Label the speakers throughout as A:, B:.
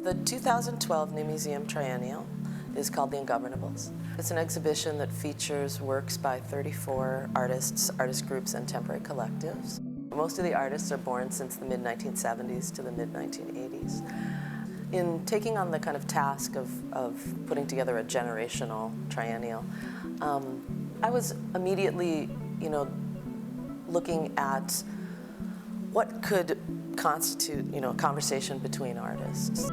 A: The 2012 New Museum Triennial is called the Ungovernables. It's an exhibition that features works by 34 artists, artist groups, and temporary collectives. Most of the artists are born since the mid-1970s to the mid-1980s. In taking on the kind of task of putting together a generational triennial, I was immediately, looking at what could constitute, a conversation between artists.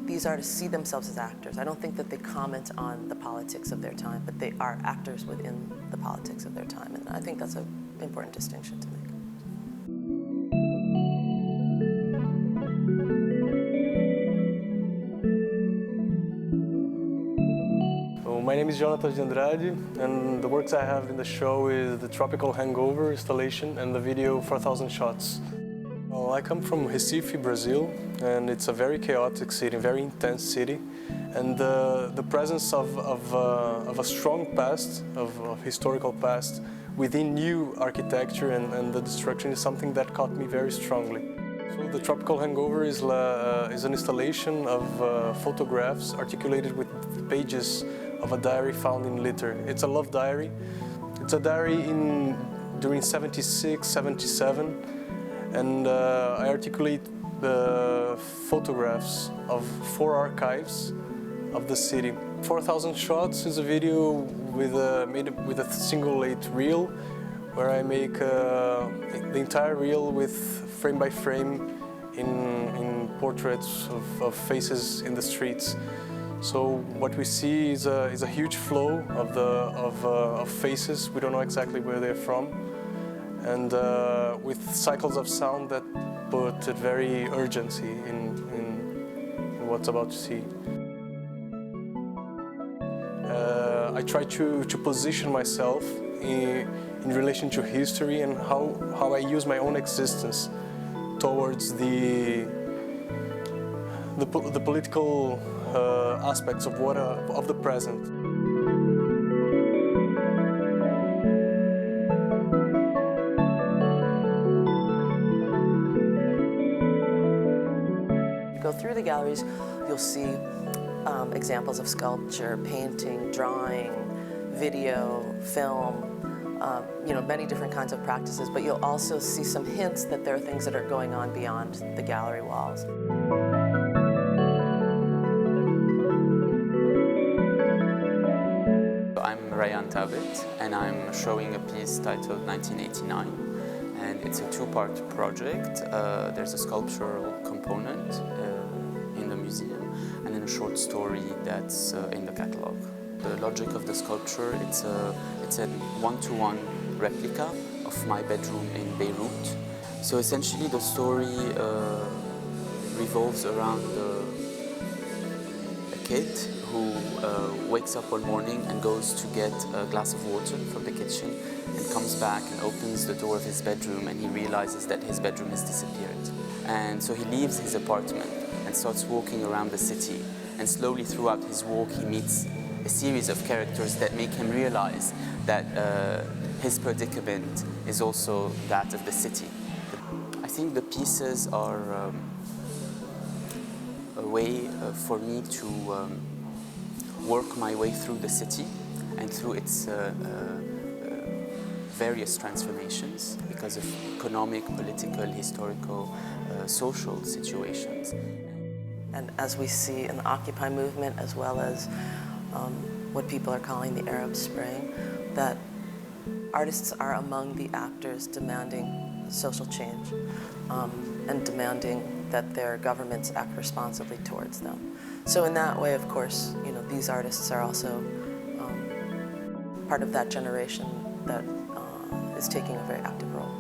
A: These artists see themselves as actors. I don't think that they comment on the politics of their time, but they are actors within the politics of their time, and I think that's an important distinction to make.
B: My name is Jonathas de Andrade, and the works I have in the show is the Tropical Hangover installation and the video 4,000 Shots. Well, I come from Recife, Brazil, and it's a very chaotic city, very intense city. And the presence of a strong past, of historical past, within new architecture and the destruction is something that caught me very strongly. So the Tropical Hangover is an installation of photographs articulated with pages of a diary found in litter. It's a love diary. It's a diary during 76, 77, and I articulate the photographs of 4 archives of the city. 4,000 Shots is a video made with a single 8 reel, where I make the entire reel with frame by frame in portraits of faces in the streets. So what we see is a huge flow of faces. We don't know exactly where they're from, and with cycles of sound that put very urgency in what's about to see. I try to position myself in relation to history and how I use my own existence towards the political aspects of the present.
A: Go through the galleries, you'll see examples of sculpture, painting, drawing, video, film, many different kinds of practices, but you'll also see some hints that there are things that are going on beyond the gallery walls.
C: I'm Rayane Tabat, and I'm showing a piece titled 1989, and it's a 2-part project. There's a sculptural component in the museum, and then a short story that's in the catalogue. The logic of the sculpture, it's a one-to-one replica of my bedroom in Beirut. So essentially the story revolves around a kid who wakes up one morning and goes to get a glass of water from the kitchen and comes back and opens the door of his bedroom, and he realizes that his bedroom has disappeared. And so he leaves his apartment and starts walking around the city, and slowly throughout his walk he meets a series of characters that make him realize that his predicament is also that of the city. I think the pieces are a way for me to work my way through the city and through its various transformations because of economic, political, historical, social situations.
A: And as we see in the Occupy movement, as well as what people are calling the Arab Spring, that artists are among the actors demanding social change and demanding that their governments act responsibly towards them. So in that way, of course, these artists are also part of that generation that is taking a very active role.